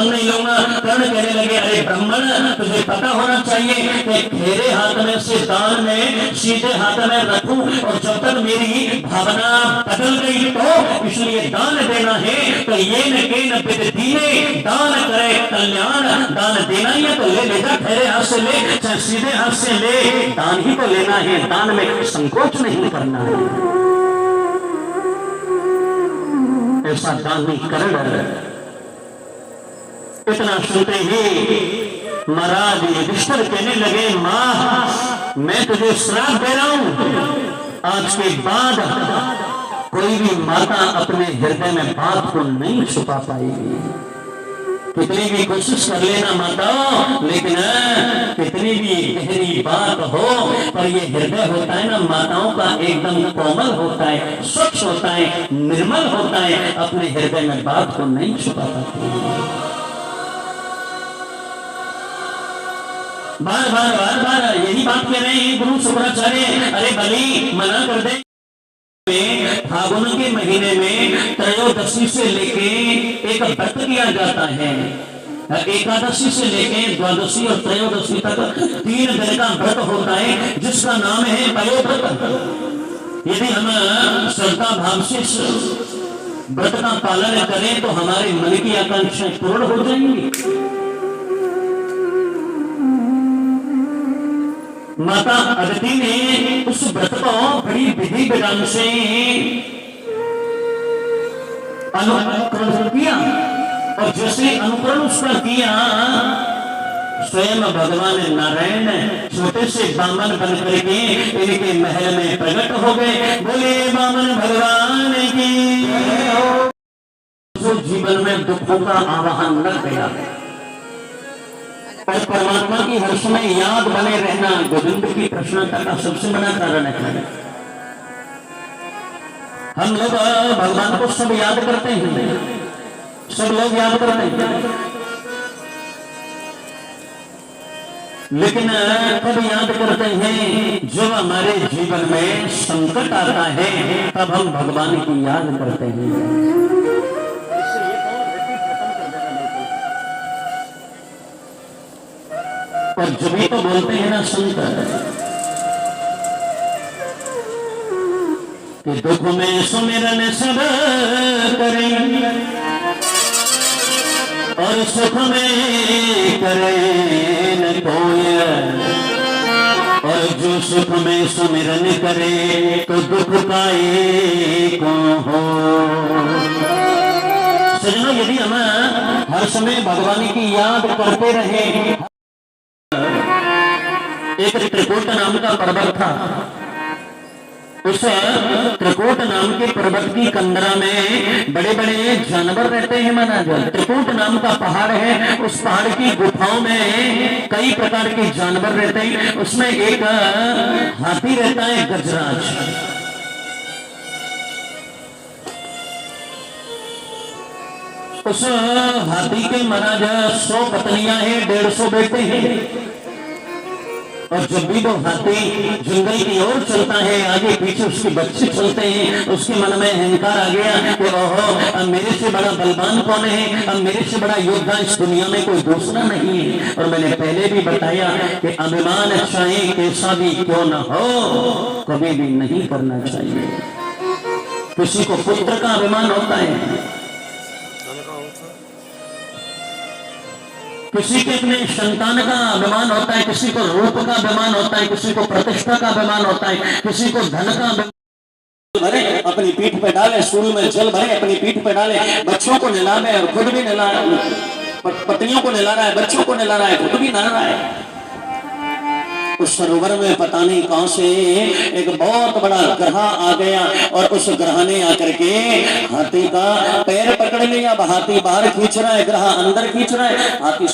काम नहीं लूंगा। कर्ण कहने लगे अरे ब्राह्मण, तुझे पता होना चाहिए कि मेरे हाथ में से दान में सीधे हाथ में रखूं, और जब तक मेरी भावना बदल गई तो इसलिए दान देना है। तो ये न के न दीने, दान करे कल्याण। दान देना ही है तो ले जा, खैरे हाथ से ले चाहे सीधे हाथ से ले, दान ही को लेना है। दान में संकोच नहीं करना है। ऐसा दान नहीं करण। इतना सुनते ही महाराज युधिष्ठिर कहने लगे मां, मैं तुझे श्राप दे रहा हूं, आज के बाद कोई भी माता अपने हृदय में बात को नहीं छुपा पाएगी। कितनी भी कोशिश कर लेना माताओं, लेकिन कितनी भी गहरी बात हो, पर ये हृदय होता है ना माताओं का, एकदम कोमल होता है, स्वच्छ होता है, निर्मल होता है, अपने हृदय में बात को नहीं छुपा पाती। बार बार बार बार यही बात कह रहे हैं गुरु शुक्राचार्य। अरे बलि मना कर दे। फागुन के महीने में त्रयोदशी से लेके एक व्रत किया जाता है। एकादशी से लेके द्वादशी और त्रयोदशी तक 3 दिन का व्रत होता है, जिसका नाम है पयोव्रत। यदि हम श्रद्धा भाव से व्रत का पालन करें तो हमारे मन की आकांक्षाएं पूर्ण हो जाएंगी। माता अदिति ने उस व्रत को बड़ी विधि विधान से अनुकरण किया, और जैसे अनुकरण उसका किया, स्वयं भगवान नारायण छोटे से बामन बन करके इनके महल में प्रकट हो गए। बोले बामन भगवान की। जो जीवन में दुखों का आवाहन लग गया और परमात्मा की हर समय याद बने रहना गोविंद की प्रसन्नता का सबसे बड़ा कारण है। हम लोग भगवान को सब याद करते हैं, सब लोग याद करते हैं, लेकिन कब याद करते हैं जब हमारे जीवन में संकट आता है, तब हम भगवान की याद करते हैं। और जब भी तो बोलते हैं ना शंकर कि दुख में सुमिरन सब करें और सुख में करें न कोई, और जो सुख में सुमिरन करे तो दुख पाए को हो। सजनों, यदि हम हर समय भगवान की याद करते रहे। एक त्रिकूट नाम का पर्वत था, उस त्रिकूट नाम के पर्वत की कंदरा में बड़े बड़े जानवर रहते हैं माना जाए। त्रिकूट नाम का पहाड़ है, उस पहाड़ की गुफाओं में कई प्रकार के जानवर रहते हैं। उसमें एक हाथी रहता है गजराज। उस हाथी के महाराज 100 पत्नियां हैं, 150 बेटे हैं। और जब भी वो हाथी जंगल की ओर चलता है, आगे पीछे उसके बच्चे चलते हैं, उसके मन में अहंकार आ गया कि ओहो, अब मेरे से बड़ा बलवान कौन है, अब मेरे से बड़ा योद्धा इस दुनिया में कोई दूसरा नहीं है। और मैंने पहले भी बताया कि अभिमान चाहे कैसा भी क्यों न हो, कभी भी नहीं करना चाहिए। किसी को पुत्र का अभिमान होता है, किसी के अपने संतान का अभिमान होता है, किसी को रूप का अभिमान होता है, किसी को प्रतिष्ठा का अभिमान होता है, किसी को धन का भरे अपनी पीठ पे डाले, स्कूल में जल भरे अपनी पीठ पे डाले, बच्चों को नहलावे और खुद भी नहला, पत्नियों को नहला रहा है, बच्चों को नहला रहा है, खुद भी नहा रहा है। उस सरोवर में पता नहीं कहां से एक बहुत बड़ा ग्रह आ गया, और उस ग्रह ने आकर के हाथी का पैर पकड़ लिया। हाथी बाहर खींच रहा है, ग्रह अंदर खींच रहा है। हाथी